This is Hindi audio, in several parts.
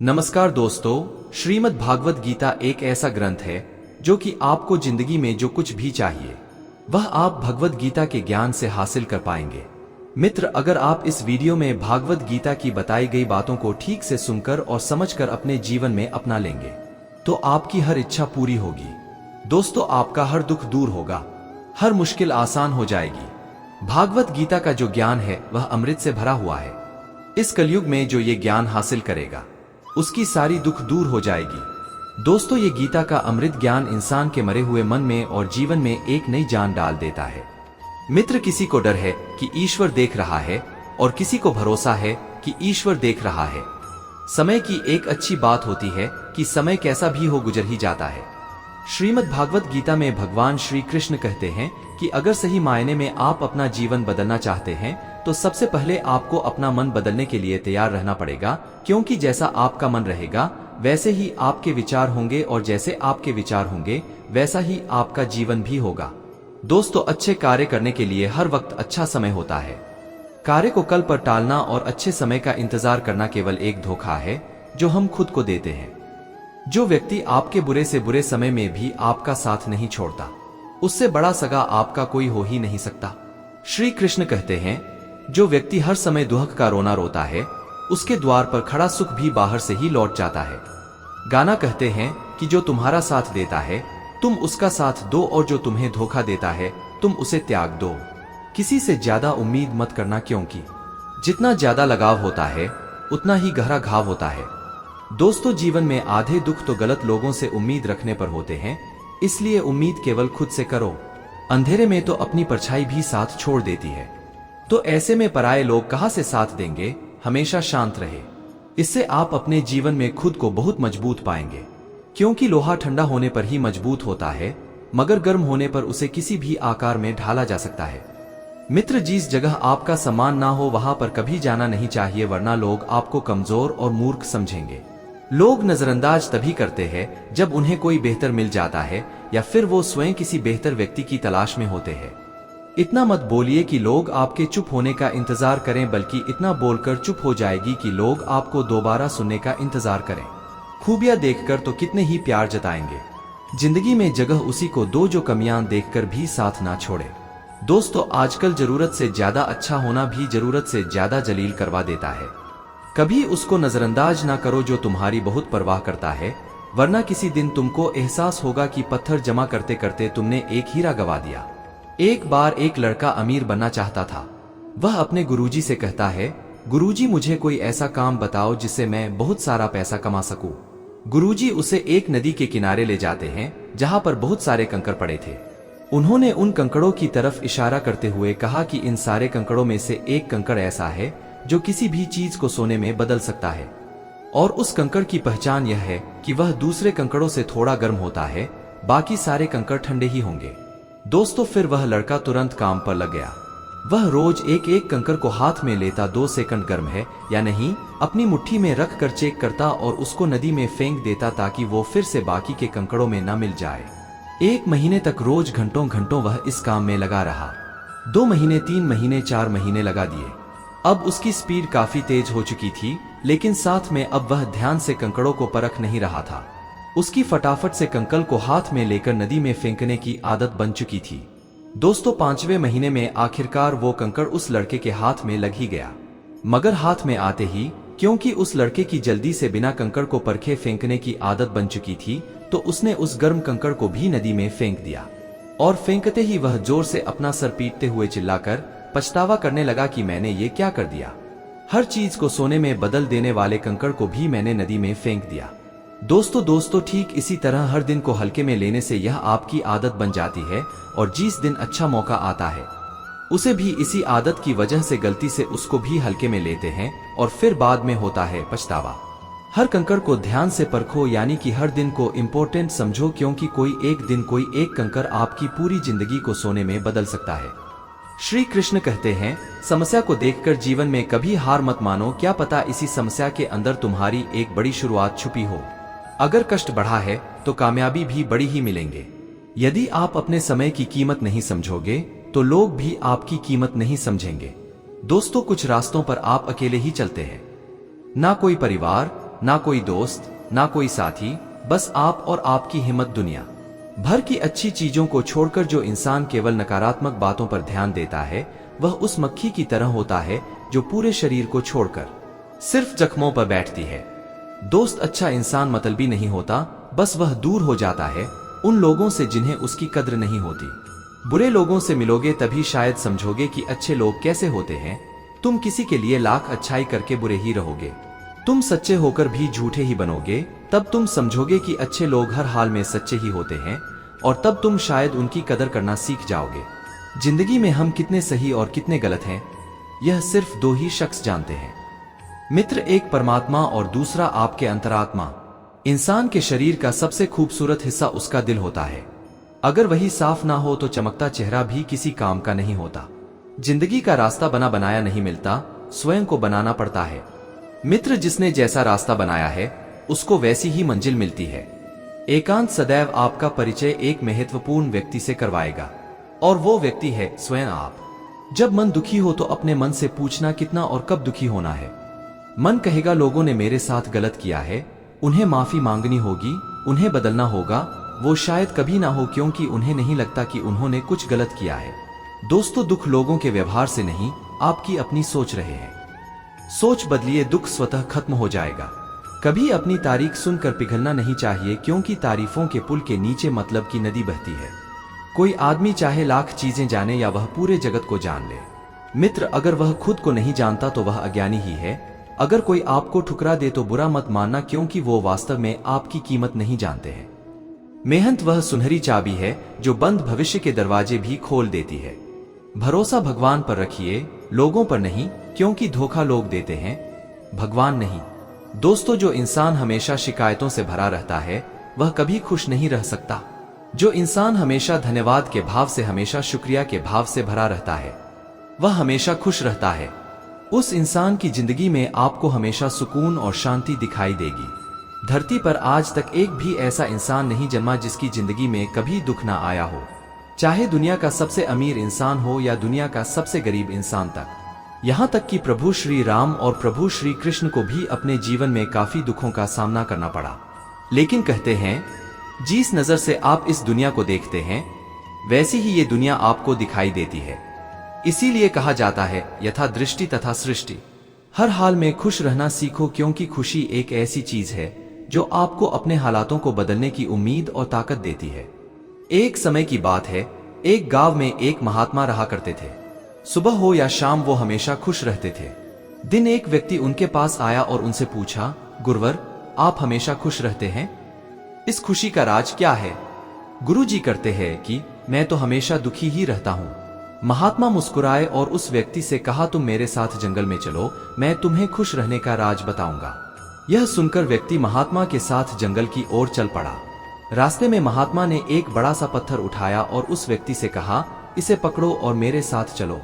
नमस्कार दोस्तों, श्रीमद् भागवत गीता एक ऐसा ग्रंथ है जो कि आपको जिंदगी में जो कुछ भी चाहिए वह आप भगवत गीता के ज्ञान से हासिल कर पाएंगे। मित्र, अगर आप इस वीडियो में भागवत गीता की बताई गई बातों को ठीक से सुनकर और समझकर अपने जीवन में अपना लेंगे तो आपकी हर इच्छा पूरी होगी। दोस्तों, आपका हर दुख दूर होगा, हर मुश्किल आसान हो जाएगी। भागवत गीता का जो ज्ञान है वह अमृत से भरा हुआ है। इस कलयुग में जो ये ज्ञान हासिल करेगा उसकी सारी दुख दूर हो जाएगी। दोस्तों, ये गीता का अमृत ज्ञान इंसान के मरे हुए मन में और जीवन में एक नई जान डाल देता है। मित्र, किसी को डर है कि ईश्वर देख रहा है और किसी को भरोसा है कि ईश्वर देख रहा है। समय की एक अच्छी बात होती है कि समय कैसा भी हो गुजर ही जाता है। श्रीमद् भागवत गीता में भगवान श्री कृष्ण कहते हैं कि अगर सही मायने में आप अपना जीवन बदलना चाहते हैं तो सबसे पहले आपको अपना मन बदलने के लिए तैयार रहना पड़ेगा, क्योंकि जैसा आपका मन रहेगा वैसे ही आपके विचार होंगे और जैसे आपके विचार होंगे वैसा ही आपका जीवन भी होगा। दोस्तों, अच्छे कार्य करने के लिए हर वक्त अच्छा समय होता है। कार्य को कल पर टालना और अच्छे समय का इंतजार करना केवल एक धोखा है जो हम खुद को देते हैं। जो व्यक्ति आपके बुरे से बुरे समय में भी आपका साथ नहीं छोड़ता, उससे बड़ा सगा आपका कोई हो ही नहीं सकता। श्री कृष्ण कहते हैं, जो व्यक्ति हर समय दुख का रोना रोता है उसके द्वार पर खड़ा सुख भी बाहर से ही लौट जाता है। गाना कहते हैं कि जो तुम्हारा साथ देता है तुम उसका साथ दो और जो तुम्हें धोखा देता है तुम उसे त्याग दो। किसी से ज्यादा उम्मीद मत करना, क्योंकि जितना ज्यादा लगाव होता है उतना ही गहरा घाव होता है। दोस्तों, जीवन में आधे दुख तो गलत लोगों से उम्मीद रखने पर होते हैं, इसलिए उम्मीद केवल खुद से करो। अंधेरे में तो अपनी परछाई भी साथ छोड़ देती है, तो ऐसे में पराये लोग कहां से साथ देंगे। हमेशा शांत रहे, इससे आप अपने जीवन में खुद को बहुत मजबूत पाएंगे, क्योंकि लोहा ठंडा होने पर ही मजबूत होता है मगर गर्म होने पर उसे किसी भी आकार में ढाला जा सकता है। मित्र, जिस जगह आपका सम्मान ना हो वहां पर कभी जाना नहीं चाहिए, वरना लोग आपको कमजोर और मूर्ख समझेंगे। लोग नजरअंदाज तभी करते हैं जब उन्हें कोई बेहतर मिल जाता है या फिर वो स्वयं किसी बेहतर व्यक्ति की तलाश में होते हैं। इतना मत बोलिए कि लोग आपके चुप होने का इंतजार करें, बल्कि इतना बोलकर चुप हो जाएगी कि लोग आपको दोबारा सुनने का इंतजार करें। खूबियां देखकर तो कितने ही प्यार जताएंगे, जिंदगी में जगह उसी को दो जो कमियां देखकर भी साथ ना छोड़े। दोस्तों, आजकल जरूरत से ज्यादा अच्छा होना भी जरूरत से ज्यादा जलील करवा देता है। कभी उसको नजरअंदाज ना करो जो तुम्हारी बहुत परवाह करता है, वरना किसी दिन तुमको एहसास होगा कि पत्थर जमा करते करते तुमने एक हीरा गवा दिया। एक बार एक लड़का अमीर बनना चाहता था। वह अपने गुरुजी से कहता है, गुरुजी मुझे कोई ऐसा काम बताओ जिससे मैं बहुत सारा पैसा कमा सकूं। गुरुजी उसे एक नदी के किनारे ले जाते हैं जहां पर बहुत सारे कंकड़ पड़े थे। उन्होंने उन कंकड़ों की तरफ इशारा करते हुए कहा कि इन सारे कंकड़ों में से एक कंकड़ ऐसा है जो किसी भी चीज को सोने में बदल सकता है, और उस कंकड़ की पहचान यह है कि वह दूसरे कंकड़ों से थोड़ा गर्म होता है, बाकी सारे कंकड़ ठंडे ही होंगे। दोस्तों, फिर वह लड़का तुरंत काम पर लग गया। वह रोज एक एक कंकड़ को हाथ में लेता, 2 सेकंड गर्म है या नहीं अपनी मुट्ठी में रख कर चेक करता और उसको नदी में फेंक देता ताकि वो फिर से बाकी के कंकड़ों में न मिल जाए। 1 महीने तक रोज घंटों घंटों वह इस काम में लगा रहा। 2 महीने, 3 महीने, 4 महीने लगा दिए। अब उसकी स्पीड काफी तेज हो चुकी थी, लेकिन साथ में अब वह ध्यान से कंकड़ों को परख नहीं रहा था। उसकी फटाफट से कंकड़ को हाथ में लेकर नदी में फेंकने की आदत बन चुकी थी। दोस्तों, 5वें महीने में आखिरकार वो कंकड़ उस लड़के के हाथ में लग ही गया। मगर हाथ में आते ही, क्योंकि उस लड़के की जल्दी से बिना कंकड़ को परखे फेंकने की आदत बन चुकी थी, तो उसने उस गर्म कंकड़ को भी नदी में फेंक दिया। और फेंकते ही वह जोर से अपना सर पीटते हुए चिल्लाकर पछतावा करने लगा कि मैंने ये क्या कर दिया। हर चीज को सोने में बदल देने वाले कंकड़ को भी मैंने नदी में फेंक दिया। दोस्तों, ठीक इसी तरह हर दिन को हल्के में लेने से यह आपकी आदत बन जाती है, और जिस दिन अच्छा मौका आता है उसे भी इसी आदत की वजह से गलती से उसको भी हल्के में लेते हैं और फिर बाद में होता है पछतावा। हर कंकड़ को ध्यान से परखो, यानी कि हर दिन को इम्पोर्टेंट समझो, क्योंकि कोई एक दिन कोई एक कंकड़ आपकी पूरी जिंदगी को सोने में बदल सकता है। श्री कृष्ण कहते हैं, समस्या को देखकर जीवन में कभी हार मत मानो, क्या पता इसी समस्या के अंदर तुम्हारी एक बड़ी शुरुआत छुपी हो। अगर कष्ट बढ़ा है तो कामयाबी भी बड़ी ही मिलेंगे। यदि आप अपने समय की कीमत नहीं समझोगे तो लोग भी आपकी कीमत नहीं समझेंगे। दोस्तों, कुछ रास्तों पर आप अकेले ही चलते हैं, ना कोई परिवार, ना कोई दोस्त, ना कोई साथी, बस आप और आपकी हिम्मत। दुनिया भर की अच्छी चीजों को छोड़कर जो इंसान केवल नकारात्मक बातों पर ध्यान देता है, वह उस मक्खी की तरह होता है जो पूरे शरीर को छोड़कर सिर्फ जख्मों पर बैठती है। दोस्त अच्छा इंसान मतलबी नहीं होता, बस वह दूर हो जाता है उन लोगों से जिन्हें उसकी कद्र नहीं होती। बुरे लोगों से मिलोगे तभी शायद समझोगे कि अच्छे लोग कैसे होते हैं। तुम किसी के लिए लाख अच्छाई करके बुरे ही रहोगे, तुम सच्चे होकर भी झूठे ही बनोगे, तब तुम समझोगे कि अच्छे लोग हर हाल में सच्चे ही होते हैं, और तब तुम शायद उनकी कदर करना सीख जाओगे। जिंदगी में हम कितने सही और कितने गलत हैं, यह सिर्फ दो ही शख्स जानते हैं। मित्र, एक परमात्मा और दूसरा आपके अंतरात्मा। इंसान के शरीर का सबसे खूबसूरत हिस्सा उसका दिल होता है। अगर वही साफ ना हो तो चमकता चेहरा भी किसी काम का नहीं होता। जिंदगी का रास्ता बना बनाया नहीं मिलता, स्वयं को बनाना पड़ता है। मित्र, जिसने जैसा रास्ता बनाया है उसको वैसी ही मंजिल मिलती है। एकांत सदैव आपका परिचय एक महत्वपूर्ण व्यक्ति से करवाएगा, और वो व्यक्ति है स्वयं आप। जब मन दुखी हो तो अपने मन से पूछना कितना और कब दुखी होना है। मन कहेगा लोगों ने मेरे साथ गलत किया है, उन्हें माफी मांगनी होगी, उन्हें बदलना होगा। वो शायद कभी ना हो, क्योंकि उन्हें नहीं लगता कि उन्होंने कुछ गलत किया है। दोस्तों, दुख लोगों के व्यवहार से नहीं, आपकी अपनी सोच रहे हैं। सोच बदलिए, दुख स्वतः खत्म हो जाएगा। कभी अपनी तारीफ सुनकर पिघलना नहीं चाहिए, क्योंकि तारीफों के पुल के नीचे मतलब की नदी बहती है। कोई आदमी चाहे लाख चीजें जाने या वह पूरे जगत को जान ले, मित्र, अगर वह खुद को नहीं जानता तो वह अज्ञानी ही है। अगर कोई आपको ठुकरा दे तो बुरा मत मानना, क्योंकि वो वास्तव में आपकी कीमत नहीं जानते हैं। मेहनत वह सुनहरी चाबी है जो बंद भविष्य के दरवाजे भी खोल देती है। भरोसा भगवान पर रखिए, लोगों पर नहीं, क्योंकि धोखा लोग देते हैं, भगवान नहीं। दोस्तों, जो इंसान हमेशा शिकायतों से भरा रहता है वह कभी खुश नहीं रह सकता। जो इंसान हमेशा धन्यवाद के भाव से, हमेशा शुक्रिया के भाव से भरा रहता है, वह हमेशा खुश रहता है। उस इंसान की जिंदगी में आपको हमेशा सुकून और शांति दिखाई देगी। धरती पर आज तक एक भी ऐसा इंसान नहीं जन्मा जिसकी जिंदगी में कभी दुख ना आया हो, चाहे दुनिया का सबसे अमीर इंसान हो या दुनिया का सबसे गरीब इंसान तक। यहाँ तक कि प्रभु श्री राम और प्रभु श्री कृष्ण को भी अपने जीवन में काफी दुखों का सामना करना पड़ा। लेकिन कहते हैं, जिस नजर से आप इस दुनिया को देखते हैं वैसी ही ये दुनिया आपको दिखाई देती है। इसीलिए कहा जाता है, यथा दृष्टि तथा सृष्टि। हर हाल में खुश रहना सीखो, क्योंकि खुशी एक ऐसी चीज है जो आपको अपने हालातों को बदलने की उम्मीद और ताकत देती है। एक समय की बात है, एक गांव में एक महात्मा रहा करते थे। सुबह हो या शाम वो हमेशा खुश रहते थे। दिन एक व्यक्ति उनके पास आया और उनसे पूछा, गुरुवर, आप हमेशा खुश रहते हैं, इस खुशी का राज क्या है? गुरुजी करते हैं कि मैं तो हमेशा दुखी ही रहता हूँ। महात्मा मुस्कुराए और उस व्यक्ति से कहा, तुम मेरे साथ जंगल में चलो, मैं तुम्हें खुश रहने का राज बताऊंगा। यह सुनकर व्यक्ति महात्मा के साथ जंगल की ओर चल पड़ा। रास्ते में महात्मा ने एक बड़ा सा पत्थर उठाया और उस व्यक्ति से कहा, इसे पकड़ो और मेरे साथ चलो।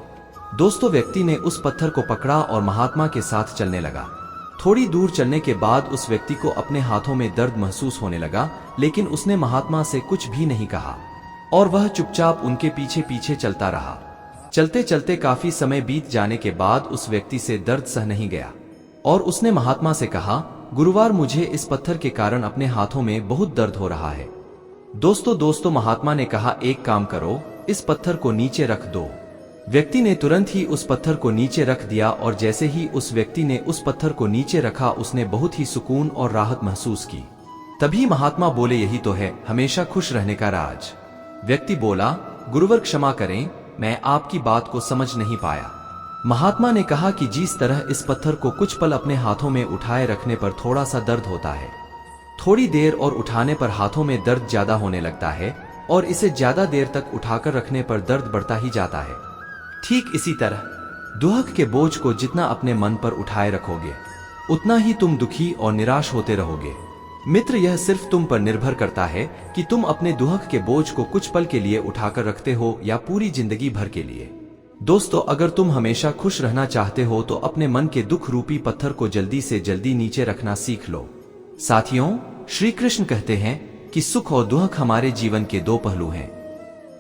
दोस्तों, व्यक्ति ने उस पत्थर को पकड़ा और महात्मा के साथ चलने लगा। थोड़ी दूर चलने के बाद उस व्यक्ति को अपने हाथों में दर्द महसूस होने लगा, लेकिन उसने महात्मा से कुछ भी नहीं कहा और वह चुपचाप उनके पीछे पीछे चलता रहा। चलते चलते काफी समय बीत जाने के बाद उस व्यक्ति से दर्द सह नहीं गया और उसने महात्मा से कहा, गुरुवार, मुझे इस पत्थर के कारण अपने हाथों में बहुत दर्द हो रहा है। दोस्तों, महात्मा ने कहा, एक काम करो, इस पत्थर को नीचे रख दो। व्यक्ति ने तुरंत ही उस पत्थर को नीचे रख दिया और जैसे ही उस व्यक्ति ने उस पत्थर को नीचे रखा, उसने बहुत ही सुकून और राहत महसूस की। तभी महात्मा बोले, यही तो है हमेशा खुश रहने का राज। व्यक्ति बोला, गुरुवर क्षमा करें, मैं आपकी बात को समझ नहीं पाया। महात्मा ने कहा कि जिस तरह इस पत्थर को कुछ पल अपने हाथों में उठाए रखने पर थोड़ा सा दर्द होता है, थोड़ी देर और उठाने पर हाथों में दर्द ज्यादा होने लगता है और इसे ज्यादा देर तक उठाकर रखने पर दर्द बढ़ता ही जाता है। ठीक इसी तरह दुख के बोझ को जितना अपने मन पर उठाए रखोगे, उतना ही तुम दुखी और निराश होते रहोगे। मित्र, यह सिर्फ तुम पर निर्भर करता है कि तुम अपने दुख के बोझ को कुछ पल के लिए उठाकर रखते हो या पूरी जिंदगी भर के लिए। दोस्तों, अगर तुम हमेशा खुश रहना चाहते हो तो अपने मन के दुख रूपी पत्थर को जल्दी से जल्दी नीचे रखना सीख लो। साथियों, श्री कृष्ण कहते हैं कि सुख और दुख हमारे जीवन के दो पहलू हैं।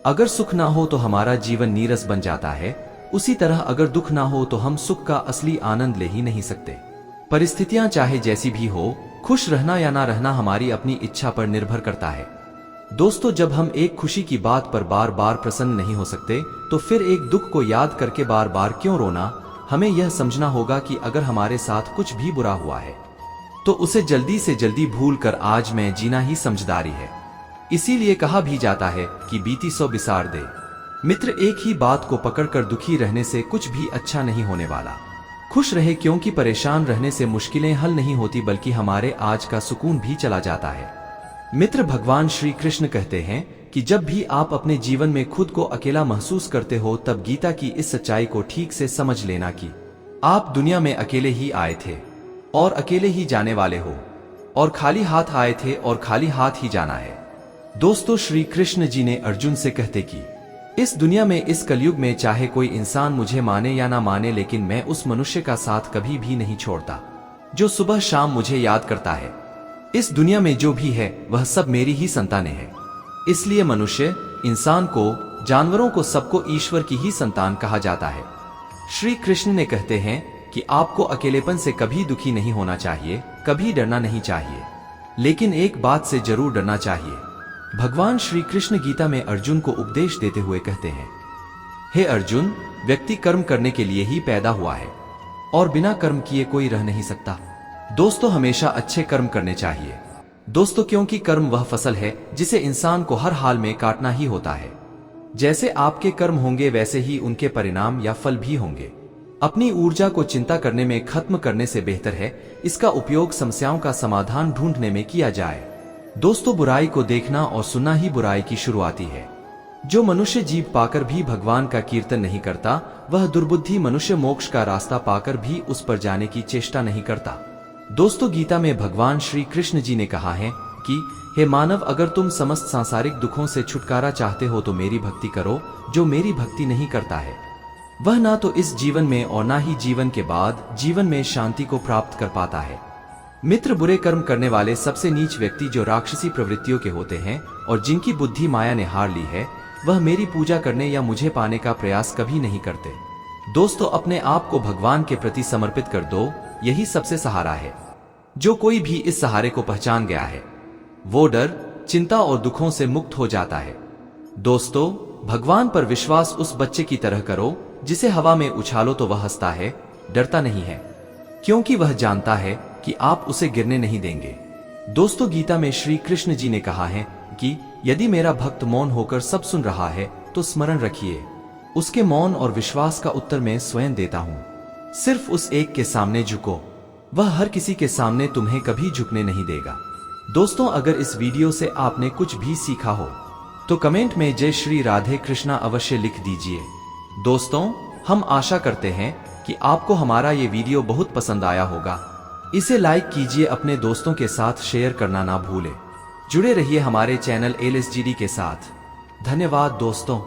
अगर सुख ना हो तो हमारा जीवन नीरस बन जाता है, उसी तरह अगर दुख ना हो तो हम सुख का असली आनंद ले ही नहीं सकते। परिस्थितियां चाहे जैसी भी हो, खुश रहना या ना रहना हमारी अपनी इच्छा पर निर्भर करता है। दोस्तों, जब हम एक खुशी की बात पर बार बार प्रसन्न नहीं हो सकते तो फिर एक दुख को याद करके बार बार क्यों रोना। हमें यह समझना होगा कि अगर हमारे साथ कुछ भी बुरा हुआ है तो उसे जल्दी से जल्दी भूल कर आज में जीना ही समझदारी है। इसीलिए कहा भी जाता है कि बीती सौ बिसार दे। मित्र, एक ही बात को पकड़कर दुखी रहने से कुछ भी अच्छा नहीं होने वाला। खुश रहे, क्योंकि परेशान रहने से मुश्किलें हल नहीं होती बल्कि हमारे आज का सुकून भी चला जाता है। मित्र, भगवान श्री कृष्ण कहते हैं कि जब भी आप अपने जीवन में खुद को अकेला महसूस करते हो तब गीता की इस सच्चाई को ठीक से समझ लेना कि आप दुनिया में अकेले ही आए थे और अकेले ही जाने वाले हो, और खाली हाथ आए थे और खाली हाथ ही जाना है। दोस्तों, श्री कृष्ण जी ने अर्जुन से कहते कि इस दुनिया में, इस कलयुग में चाहे कोई इंसान मुझे माने या ना माने, लेकिन मैं उस मनुष्य का साथ कभी भी नहीं छोड़ता जो सुबह शाम मुझे याद करता है। इस दुनिया में जो भी है वह सब मेरी ही संतानें हैं। इसलिए मनुष्य, इंसान को, जानवरों को, सबको ईश्वर की ही संतान कहा जाता है। श्री कृष्ण ने कहते हैं कि आपको अकेलेपन से कभी दुखी नहीं होना चाहिए, कभी डरना नहीं चाहिए, लेकिन एक बात से जरूर डरना चाहिए। भगवान श्री कृष्ण गीता में अर्जुन को उपदेश देते हुए कहते हैं, हे अर्जुन, व्यक्ति कर्म करने के लिए ही पैदा हुआ है और बिना कर्म किए कोई रह नहीं सकता। दोस्तों, हमेशा अच्छे कर्म करने चाहिए। दोस्तों, क्योंकि कर्म वह फसल है जिसे इंसान को हर हाल में काटना ही होता है। जैसे आपके कर्म होंगे वैसे ही उनके परिणाम या फल भी होंगे। अपनी ऊर्जा को चिंता करने में खत्म करने से बेहतर है इसका उपयोग समस्याओं का समाधान ढूंढने में किया जाए। दोस्तों, बुराई को देखना और सुनना ही बुराई की शुरुआती है। जो मनुष्य जीव पाकर भी भगवान का कीर्तन नहीं करता, वह दुर्बुद्धि मनुष्य मोक्ष का रास्ता पाकर भी उस पर जाने की चेष्टा नहीं करता। दोस्तों, गीता में भगवान श्री कृष्ण जी ने कहा है कि हे मानव, अगर तुम समस्त सांसारिक दुखों से छुटकारा चाहते हो तो मेरी भक्ति करो। जो मेरी भक्ति नहीं करता है वह ना तो इस जीवन में और ना ही जीवन के बाद जीवन में शांति को प्राप्त कर पाता है। मित्र, बुरे कर्म करने वाले सबसे नीच व्यक्ति जो राक्षसी प्रवृत्तियों के होते हैं और जिनकी बुद्धि माया ने हार ली है, वह मेरी पूजा करने या मुझे पाने का प्रयास कभी नहीं करते। दोस्तों, अपने आप को भगवान के प्रति समर्पित कर दो, यही सबसे सहारा है। जो कोई भी इस सहारे को पहचान गया है वो डर, चिंता और दुखों से मुक्त हो जाता है। दोस्तों, भगवान पर विश्वास उस बच्चे की तरह करो जिसे हवा में उछालो तो वह हंसता है, डरता नहीं है, क्योंकि वह जानता है कि आप उसे गिरने नहीं देंगे। दोस्तों, गीता में श्री कृष्ण जी ने कहा है कि यदि मेरा भक्त मौन होकर सब सुन रहा है तो स्मरण रखिए, उसके मौन और विश्वास का उत्तर मैं स्वयं देता हूं। सिर्फ उस एक के सामने झुको, वह हर किसी के सामने तुम्हें कभी झुकने नहीं देगा। दोस्तों, अगर इस वीडियो से आपने कुछ भी सीखा हो तो कमेंट में जय श्री राधे कृष्णा अवश्य लिख दीजिए। दोस्तों, हम आशा करते हैं कि आपको हमारा ये वीडियो बहुत पसंद आया होगा। इसे लाइक कीजिए, अपने दोस्तों के साथ शेयर करना ना भूलें। जुड़े रहिए हमारे चैनल LSGD के साथ। धन्यवाद दोस्तों।